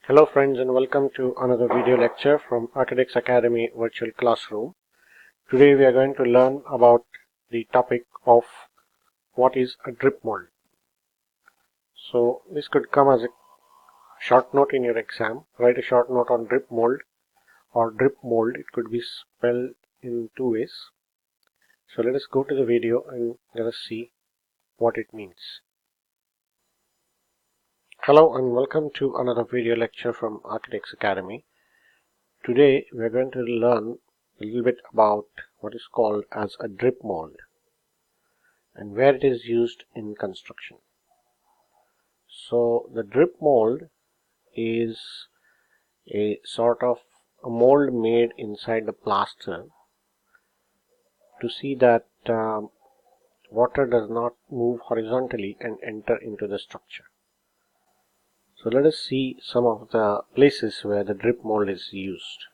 Hello friends and welcome to another video lecture from Architects Academy Virtual Classroom. Today we are going to learn about the topic of what is a drip mold. So this could come as a short note in your exam. Write a short note on drip mold or drip mold. It could be spelled in two ways. So let us go to the video and let us see what it means. Hello and welcome to another video lecture from Architects Academy. Today we are going to learn a little bit about what is called as a drip mold and where it is used in construction. So the drip mold is a sort of a mold made inside the plaster to see that water does not move horizontally and enter into the structure. So let us see some of the places where the drip mold is used.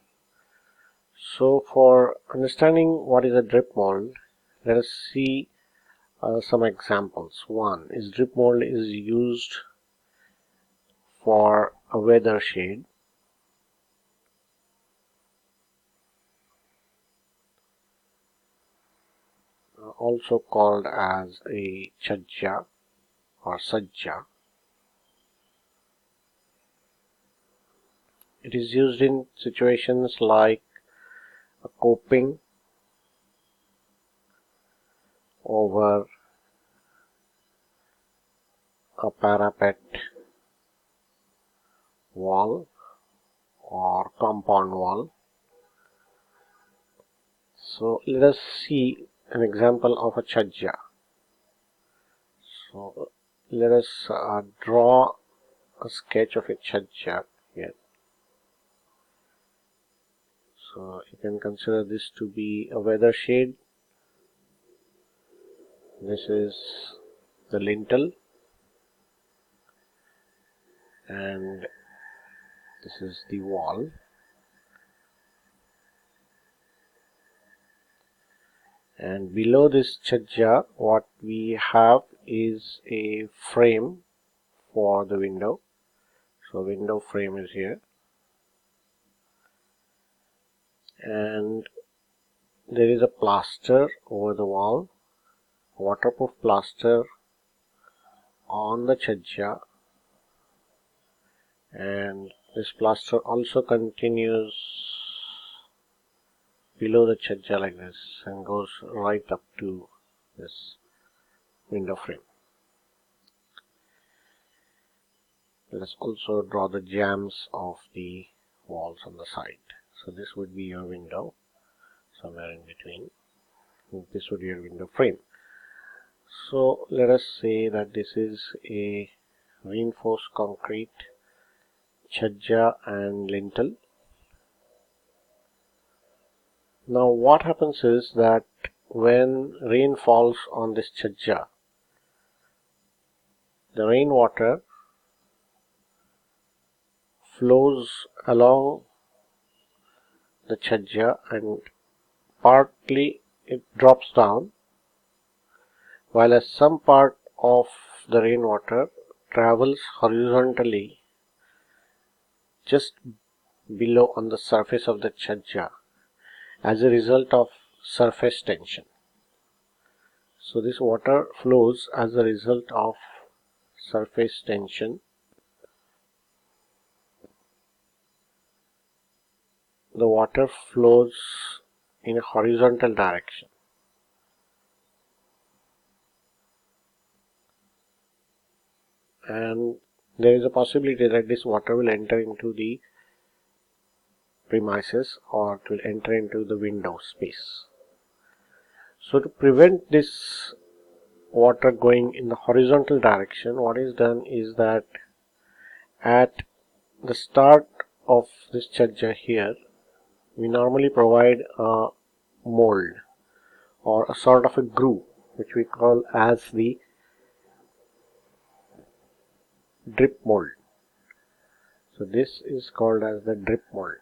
So for understanding what is a drip mold, let us see some examples. One is drip mold is used for a weather shade. Also called as a chajja or sajja. It is used in situations like a coping over a parapet wall or compound wall. So let us see an example of a chajja. So let us draw a sketch of a chajja here. So you can consider this to be a weather shade. This is the lintel and this is the wall. And below this chajja, what we have is a frame for the window. So window frame is here. And there is a plaster over the wall, waterproof plaster on the chajja. And this plaster also continues below the chajja like this and goes right up to this window frame. Let us also draw the jambs of the walls on the side. So this would be your window, somewhere in between. And this would be your window frame. So let us say that this is a reinforced concrete chajja and lintel. Now what happens is that when rain falls on this chajja, the rainwater flows along the chajja and partly it drops down, while some part of the rainwater travels horizontally just below on the surface of the chajja as a result of surface tension. So this water flows as a result of surface tension. The water flows in a horizontal direction. And there is a possibility that this water will enter into the premises or it will enter into the window space. So to prevent this water going in the horizontal direction, what is done is that at the start of this chajja here, we normally provide a mold or a sort of a groove which we call as the drip mold. So this is called as the drip mold.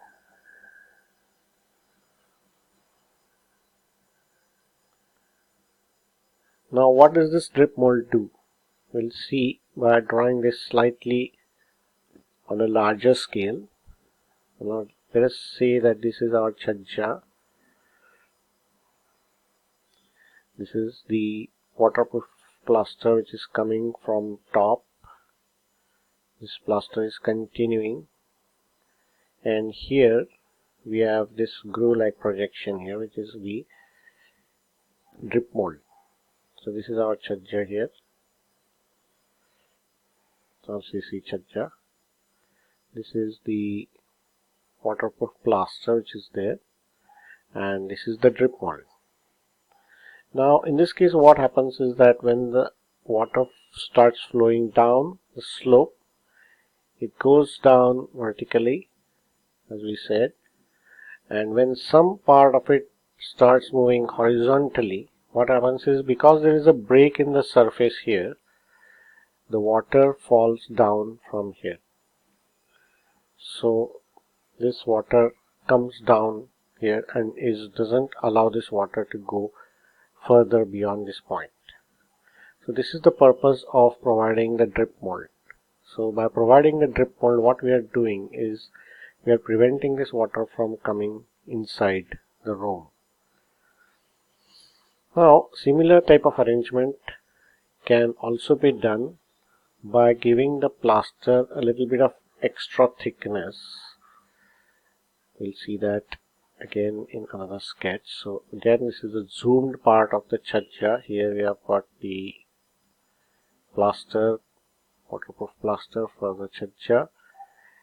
Now what does this drip mold do? We'll see by drawing this slightly on a larger scale. Now, let us say that this is our chajja. This is the waterproof plaster which is coming from top. This plaster is continuing, and here we have this groove-like projection here, which is the drip mold. So this is our chajja here. So CC chajja. This is the waterproof plaster which is there, and this is the drip mold. Now in this case what happens is that when the water starts flowing down the slope, it goes down vertically as we said, and when some part of it starts moving horizontally, what happens is, because there is a break in the surface here, the water falls down from here. So this water comes down here and doesn't allow this water to go further beyond this point. So this is the purpose of providing the drip mold. So by providing the drip mold, what we are doing is we are preventing this water from coming inside the room. Now similar type of arrangement can also be done by giving the plaster a little bit of extra thickness. We'll see that again in another sketch. So again, this is a zoomed part of the chajja. Here we have got the plaster, waterproof plaster for the chajja,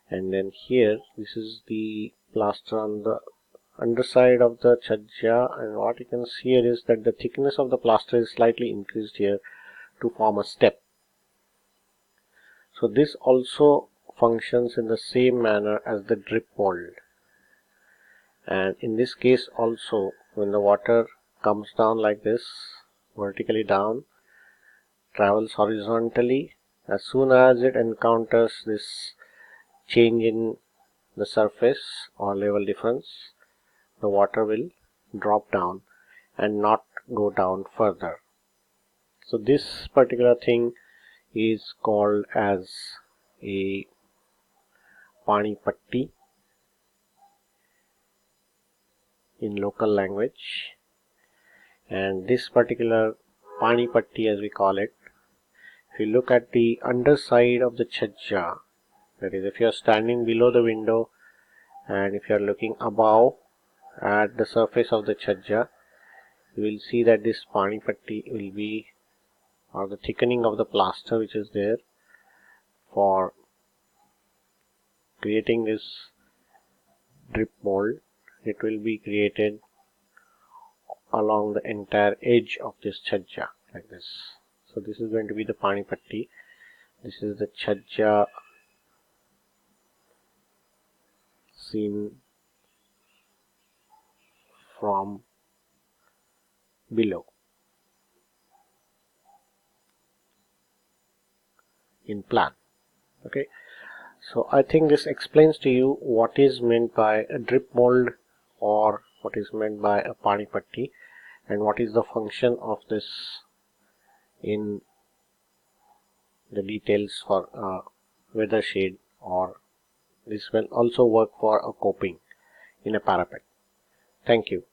and then here this is the plaster on the underside of the chajja, and what you can see here is that the thickness of the plaster is slightly increased here to form a step. So this also functions in the same manner as the drip mold. And in this case also, when the water comes down like this, vertically down, travels horizontally, as soon as it encounters this change in the surface or level difference, the water will drop down and not go down further. So this particular thing is called as a pani patti in local language, and this particular pani patti, as we call it, if you look at the underside of the chajja, that is, if you are standing below the window and if you are looking above at the surface of the chajja, you will see that this pani patti will be, or the thickening of the plaster which is there for creating this drip mold, it will be created along the entire edge of this chajja like this. So this is going to be the pani patti. This is the chajja seen from below in plan. Okay, so I think this explains to you what is meant by a drip mold or what is meant by a pani patti, and what is the function of this in the details for weather shade, or this will also work for a coping in a parapet. Thank you.